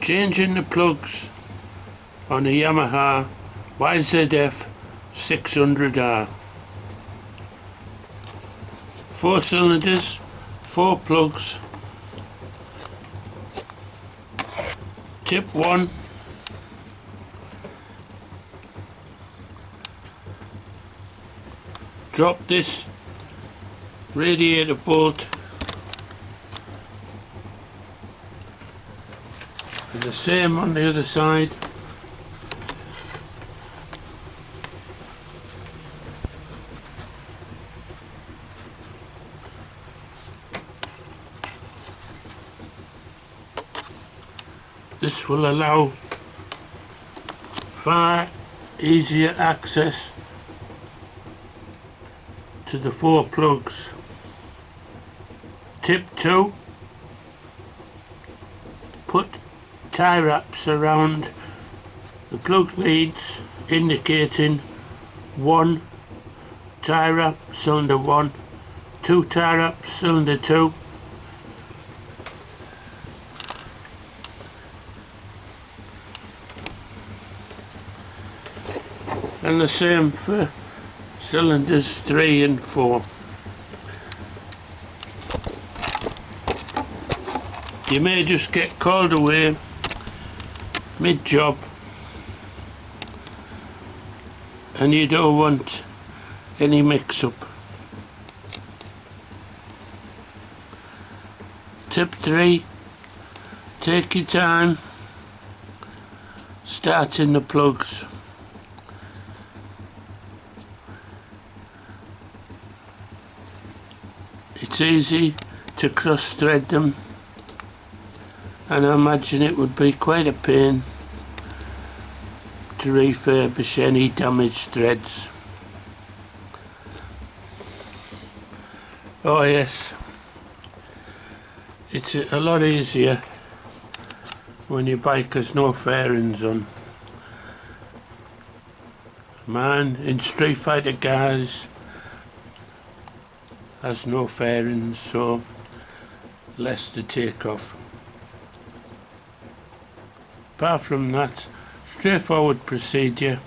Changing the plugs on a Yamaha YZF 600r. 4 cylinders, 4 plugs. Tip 1. Drop this radiator bolt and the same on the other side. This will allow far easier access to the 4 plugs. Tip 2. Put tie wraps around the plug leads indicating 1 tie wrap, cylinder 1, 2 tie wraps, cylinder 2, and the same for cylinders 3 and 4. You may just get called away mid-job and you don't want any mix-up. Tip 3. Take your time starting the plugs. It's easy to cross thread them, and I imagine it would be quite a pain to refurbish any damaged threads. Oh yes, it's a lot easier when your bike has no fairings on. Mine in Street Fighter cars has no fairings, so less to take off. Apart from that, straightforward procedure.